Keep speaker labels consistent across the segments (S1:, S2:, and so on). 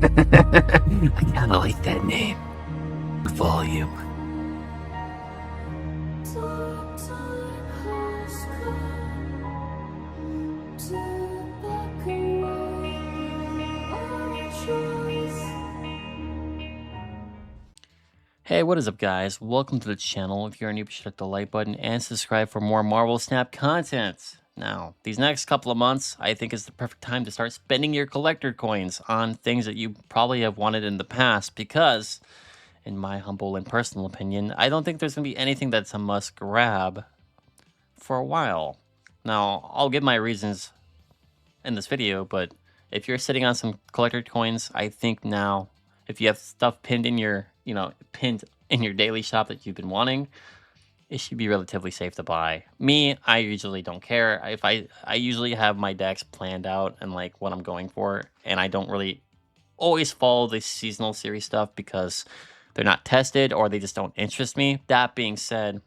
S1: I kind of like that name. Volume.
S2: Hey, what is up, guys? Welcome to the channel. If you're new, be sure to hit the like button and subscribe for more Marvel Snap content. Now, these next couple of months, I think is the perfect time to start spending your collector coins on things that you probably have wanted in the past because, in my humble and personal opinion, I don't think there's going to be anything that's a must grab for a while. Now, I'll give my reasons in this video, but if you're sitting on some collector coins, I think now, if you have stuff pinned in your, pinned in your daily shop that you've been wanting, it should be relatively safe to buy. Me, I usually don't care. If I usually have my decks planned out and like what I'm going for, and I don't really always follow the seasonal series stuff because they're not tested or they just don't interest me. That being said,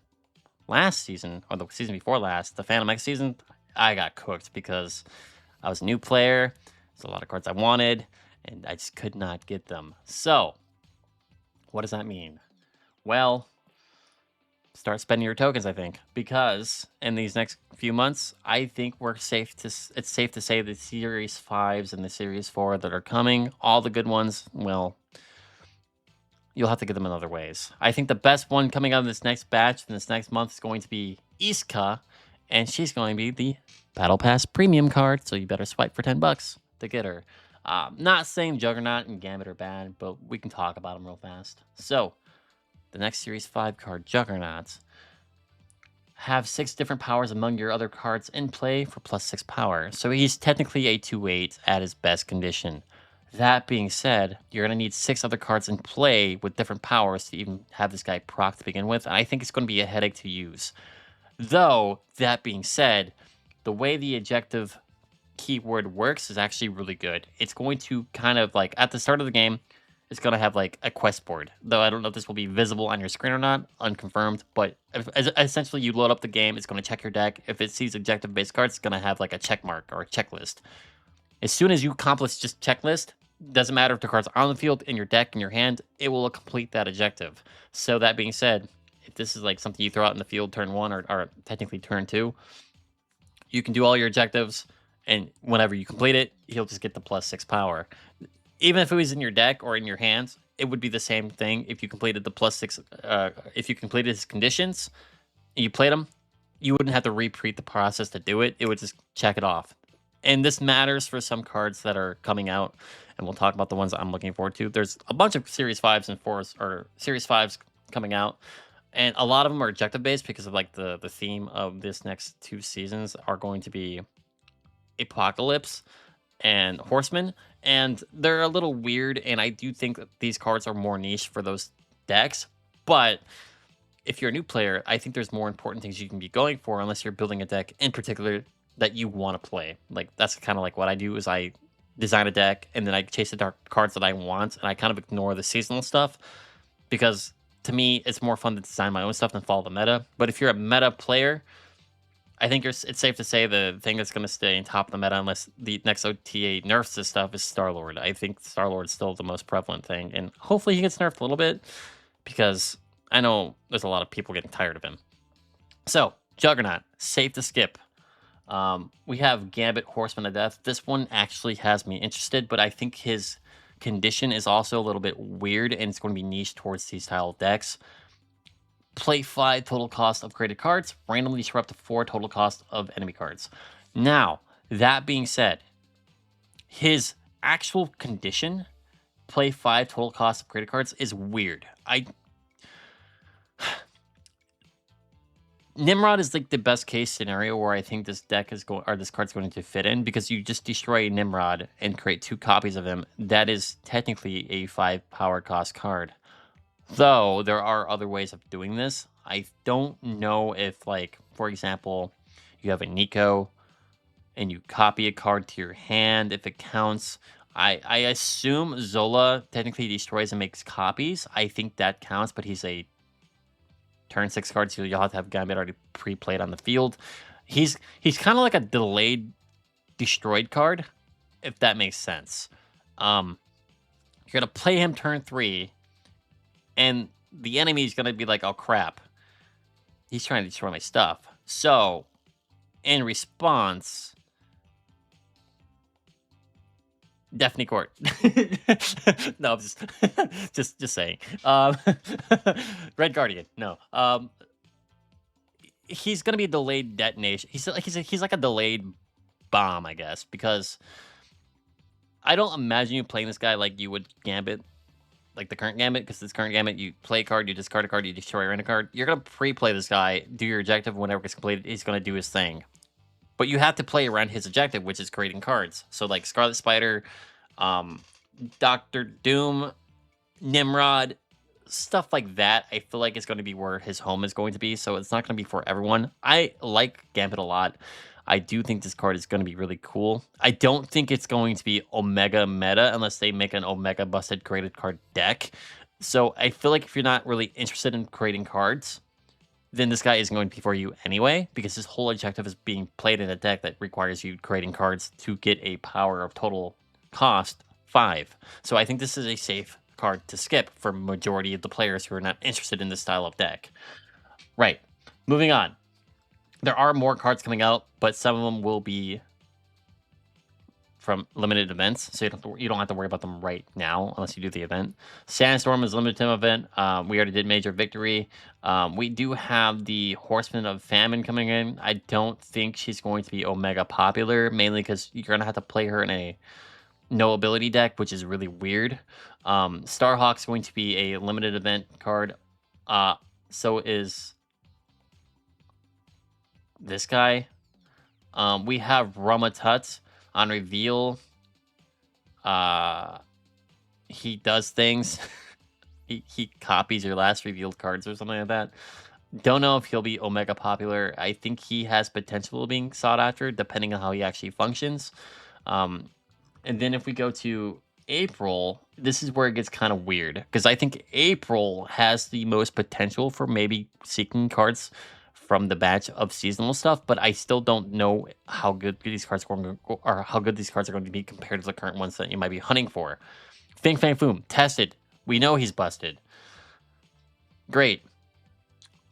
S2: last season or the season before last, the Phantom X season, I got cooked because I was a new player. There's a lot of cards I wanted, and I just could not get them. So, what does that mean? Well, start spending your tokens, I think, because in these next few months, I think it's safe to say the Series 5s and the Series 4 that are coming, all the good ones, well, you'll have to get them in other ways. I think the best one coming out of this next batch in this next month is going to be Iska, and she's going to be the Battle Pass Premium card, so you better swipe for 10 bucks to get her. Not saying Juggernaut and Gambit are bad, but we can talk about them real fast. So, the next Series 5 card, Juggernauts, have 6 different powers among your other cards in play for plus 6 power. So he's technically a 2/8 at his best condition. That being said, you're going to need 6 other cards in play with different powers to even have this guy proc to begin with. And I think it's going to be a headache to use. Though, that being said, the way the ejective keyword works is actually really good. It's going to kind of like at the start of the game, it's going to have like a quest board. Though I don't know if this will be visible on your screen or not, unconfirmed. But essentially, you load up the game, it's going to check your deck. If it sees objective based cards, it's going to have like a check mark or a checklist. As soon as you accomplish just checklist, doesn't matter if the cards are on the field, in your deck, in your hand, it will complete that objective. So that being said, if this is like something you throw out in the field turn 1 or technically turn 2, you can do all your objectives, and whenever you complete it, he'll just get the plus 6 power. Even if it was in your deck or in your hands, it would be the same thing if you completed the plus 6. If you completed his conditions, and you played them, you wouldn't have to repeat the process to do it. It would just check it off. And this matters for some cards that are coming out, and we'll talk about the ones I'm looking forward to. There's a bunch of Series 5s and 4s, or Series 5s coming out, and a lot of them are objective based because of like the theme of this next 2 seasons are going to be Apocalypse and Horseman, and they're a little weird, and I do think that these cards are more niche for those decks, but if you're a new player, I think there's more important things you can be going for unless you're building a deck in particular that you want to play. Like, that's kind of like what I do is I design a deck, and then I chase the dark cards that I want, and I kind of ignore the seasonal stuff, because to me, it's more fun to design my own stuff than follow the meta. But if you're a meta player, I think it's safe to say the thing that's going to stay in top of the meta, unless the next OTA nerfs this stuff, is Star-Lord. I think Star-Lord's still the most prevalent thing, and hopefully he gets nerfed a little bit, because I know there's a lot of people getting tired of him. So, Juggernaut, safe to skip. We have Gambit, Horseman of Death. This one actually has me interested, but I think his condition is also a little bit weird, and it's going to be niche towards these style of decks. Play 5 total cost upgraded cards, randomly disrupt to 4 total cost of enemy cards. Now, that being said, his actual condition, play 5 total cost upgraded cards, is weird. Nimrod is like the best case scenario where I think this deck is going, or this card's going to fit in, because you just destroy Nimrod and create 2 copies of him. That is technically a 5 power cost card. Though there are other ways of doing this. I don't know if, like, for example, you have a Nico and you copy a card to your hand, if it counts. I assume Zola technically destroys and makes copies. I think that counts, but he's a turn 6 card, so you'll have to have Gambit already pre-played on the field. He's kind of like a delayed destroyed card, if that makes sense. You're going to play him turn 3, and the enemy's going to be like, oh crap, he's trying to destroy my stuff. So, in response, Deafening Court. No, I'm just saying. Red Guardian. No. He's gonna be a delayed detonation. He's like a delayed bomb, I guess, because I don't imagine you playing this guy like you would Gambit, like the current Gambit, because this current Gambit, you play a card, you discard a card, you destroy or end a card. You're gonna pre-play this guy, do your objective. Whenever it gets completed, he's gonna do his thing. But you have to play around his objective, which is creating cards. So like Scarlet Spider, Doctor Doom, Nimrod, stuff like that. I feel like it's going to be where his home is going to be. So it's not going to be for everyone. I like Gambit a lot. I do think this card is going to be really cool. I don't think it's going to be Omega meta unless they make an Omega busted created card deck. So I feel like if you're not really interested in creating cards, then this guy isn't going to be for you anyway, because his whole objective is being played in a deck that requires you creating cards to get a power of total cost 5. So I think this is a safe card to skip for majority of the players who are not interested in this style of deck. Right. Moving on. There are more cards coming out, but some of them will be from limited events, so you don't have to worry about them right now unless you do the event. Sandstorm is a limited time event. We already did Major Victory. We do have the Horseman of Famine coming in. I don't think she's going to be Omega popular, mainly because you're going to have to play her in a no ability deck, which is really weird. Starhawk's going to be a limited event card. So is this guy. We have Ramatut on reveal. He does things. he copies your last revealed cards or something like that. Don't know if he'll be Omega popular. I think he has potential of being sought after, depending on how he actually functions. And then if we go to April, this is where it gets kind of weird, because I think April has the most potential for maybe seeking cards from the batch of seasonal stuff, but I still don't know how good these cards are going to, or how good these cards are going to be compared to the current ones that you might be hunting for. Fing Fang Foom, tested. We know he's busted. Great.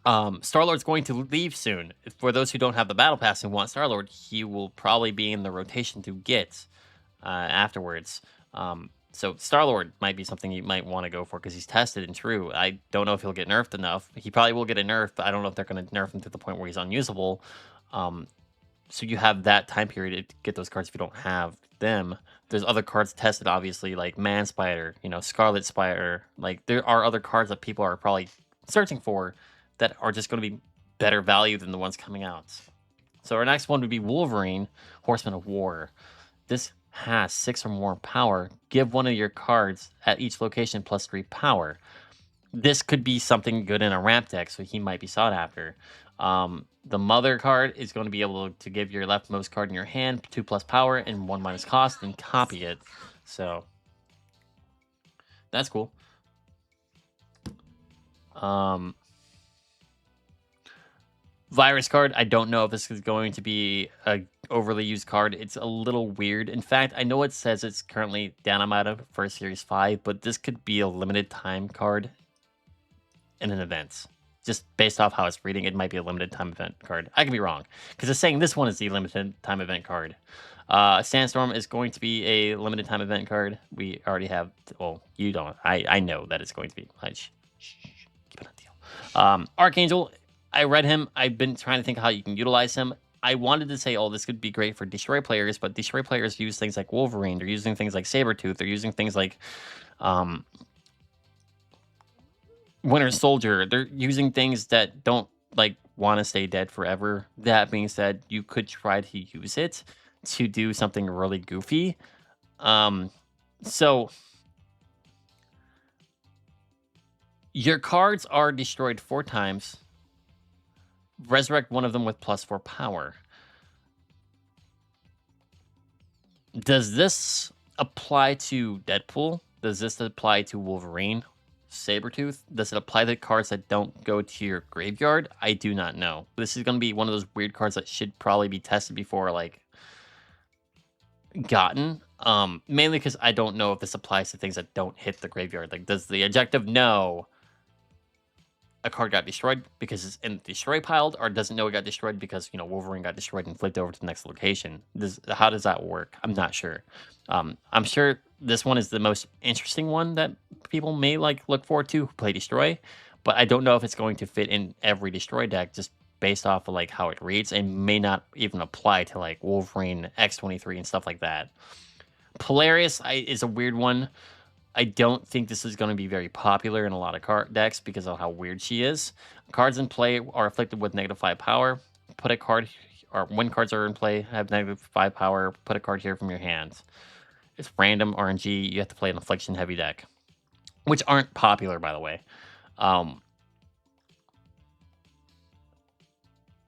S2: Star-Lord's going to leave soon. For those who don't have the Battle Pass and want Star-Lord, he will probably be in the rotation to get afterwards. So Star-Lord might be something you might want to go for because he's tested and true. I don't know if he'll get nerfed enough. He probably will get a nerf, but I don't know if they're going to nerf him to the point where he's unusable. So you have that time period to get those cards if you don't have them. There's other cards tested, obviously, like Man Spider, Scarlet Spider. Like, there are other cards that people are probably searching for that are just going to be better value than the ones coming out. So our next one would be Wolverine, Horseman of War. This has 6 or more power. Give one of your cards at each location plus 3 power. This could be something good in a ramp deck, so he might be sought after. The Mother card is going to be able to give your leftmost card in your hand 2+ power and 1- cost, and copy it. So that's cool. Virus card, I don't know if this is going to be a overly used card. It's a little weird. In fact, I know it says it's currently Dynamite for Series 5, but this could be a limited time card in an event. Just based off how it's reading, it might be a limited time event card. I could be wrong, because it's saying this one is the limited time event card. Sandstorm is going to be a limited time event card. We already have, well, you don't. I know that it's going to be. Keep it on deal. Archangel, I read him. I've been trying to think how you can utilize him. I wanted to say, oh, this could be great for Destroy players, but Destroy players use things like Wolverine. They're using things like Sabretooth. They're using things like Winter Soldier. They're using things that don't want to stay dead forever. That being said, you could try to use it to do something really goofy. So your cards are destroyed 4 times. Resurrect one of them with +4 power. Does this apply to Deadpool? Does this apply to Wolverine? Sabretooth? Does it apply to cards that don't go to your graveyard? I do not know. This is going to be one of those weird cards that should probably be tested before, gotten. Mainly because I don't know if this applies to things that don't hit the graveyard. Like, does the objective know a card got destroyed because it's in the destroy pile, or doesn't know it got destroyed because, you know, Wolverine got destroyed and flipped over to the next location? How does that work? I'm not sure. I'm sure this one is the most interesting one that people may like look forward to play destroy, but I don't know if it's going to fit in every destroy deck just based off of like how it reads, and may not even apply to like Wolverine X-23 and stuff like that. Polaris is a weird one. I don't think this is going to be very popular in a lot of card decks because of how weird she is. Cards in play are afflicted with -5 power. Put a card, or when cards are in play have -5 power, put a card here from your hand. It's random RNG. You have to play an affliction heavy deck, which aren't popular, by the way.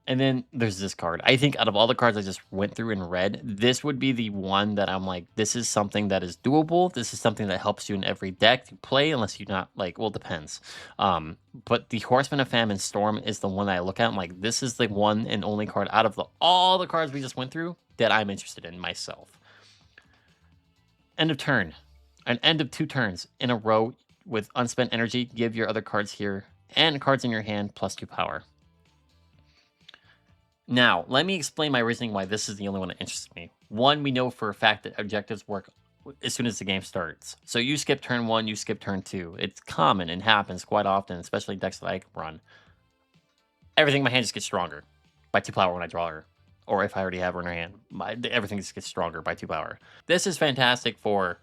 S2: And then there's this card. I think out of all the cards I just went through and read, this would be the one that I'm like, this is something that is doable. This is something that helps you in every deck to play, unless you're not like, well, it depends. But the Horseman of Famine Storm is the one that I look at. I'm like, this is the one and only card out of all the cards we just went through that I'm interested in myself. End of turn. An end of 2 turns in a row with unspent energy. Give your other cards here and cards in your hand +2 power. Now, let me explain my reasoning why this is the only one that interests me. One, we know for a fact that objectives work as soon as the game starts. So you skip turn 1, you skip turn 2. It's common and happens quite often, especially decks that I run. Everything in my hand just gets stronger by 2 power when I draw her. Or if I already have her in her hand, everything just gets stronger by 2 power. This is fantastic for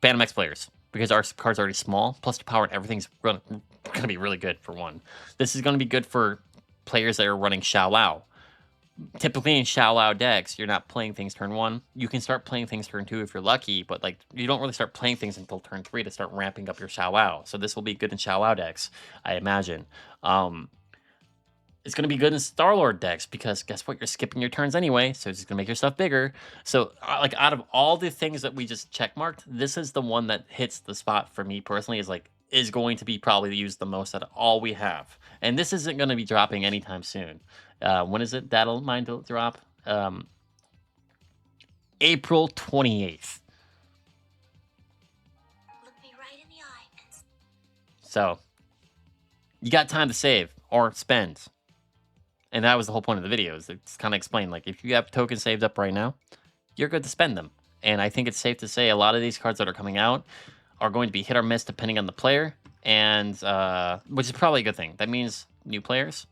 S2: Phantom X players because our card's already small. +2 power and everything's going to be really good for one. This is going to be good for players that are running Xiao Lao. Typically in Xiao Lao decks, you're not playing things turn 1. You can start playing things turn 2 if you're lucky, but like you don't really start playing things until turn 3 to start ramping up your Xiao Lao. So this will be good in Xiao Lao decks, I imagine. It's going to be good in Star-Lord decks because guess what? You're skipping your turns anyway, so it's just going to make your stuff bigger. So like out of all the things that we just checkmarked, this is the one that hits the spot for me personally, is going to be probably used the most out of all we have. And this isn't going to be dropping anytime soon. When is it? That'll mine to drop? April 28th.
S3: Look me right in the eye.
S2: So you got time to save or spend. And that was the whole point of the video, is it's kind of explain, like, if you have tokens saved up right now, you're good to spend them. And I think it's safe to say a lot of these cards that are coming out are going to be hit or miss depending on the player, and which is probably a good thing. That means new players,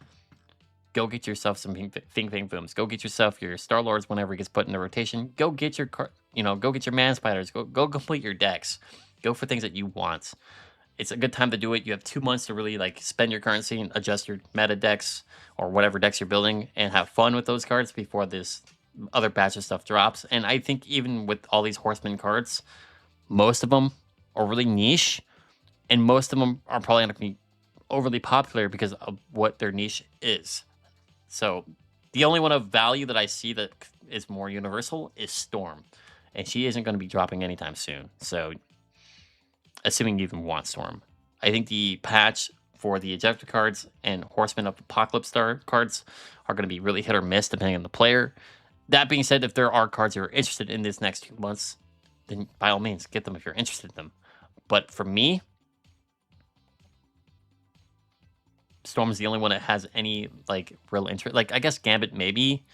S2: go get yourself some Fing Booms. Go get yourself your Star-Lords whenever it gets put into rotation. Go get your go get your Man Spiders. Go complete your decks. Go for things that you want. It's a good time to do it. You have 2 months to really like spend your currency and adjust your meta decks or whatever decks you're building and have fun with those cards before this other batch of stuff drops. And I think even with all these Horseman cards, most of them are really niche, and most of them are probably not going to be overly popular because of what their niche is. So the only one of value that I see that is more universal is Storm, and she isn't going to be dropping anytime soon. So assuming you even want Storm, I think the patch for the ejector cards and Horseman of Apocalypse Star cards are going to be really hit or miss depending on the player. That being said, if there are cards you're interested in this next 2 months, then by all means get them if you're interested in them. But for me, Storm is the only one that has any like real interest. Like I guess Gambit maybe,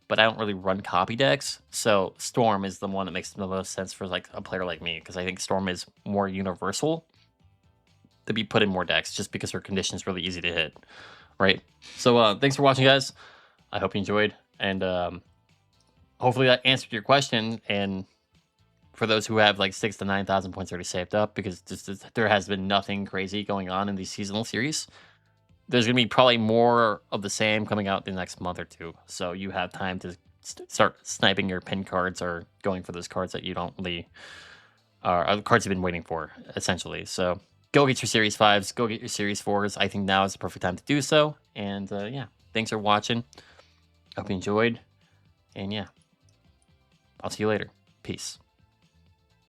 S2: but I don't really run copy decks. So Storm is the one that makes the most sense for like a player like me, because I think Storm is more universal to be put in more decks just because her condition is really easy to hit, right? So thanks for watching, guys. I hope you enjoyed, and hopefully that answered your question. And for those who have like 6,000 to 9,000 points already saved up, because there has been nothing crazy going on in these seasonal series, there's going to be probably more of the same coming out the next month or 2. So you have time to start sniping your pin cards or going for those cards that you don't really are the cards you've been waiting for, essentially. So go get your Series 5s, go get your Series 4s. I think now is the perfect time to do so. And yeah, thanks for watching. Hope you enjoyed. And yeah, I'll see you later. Peace.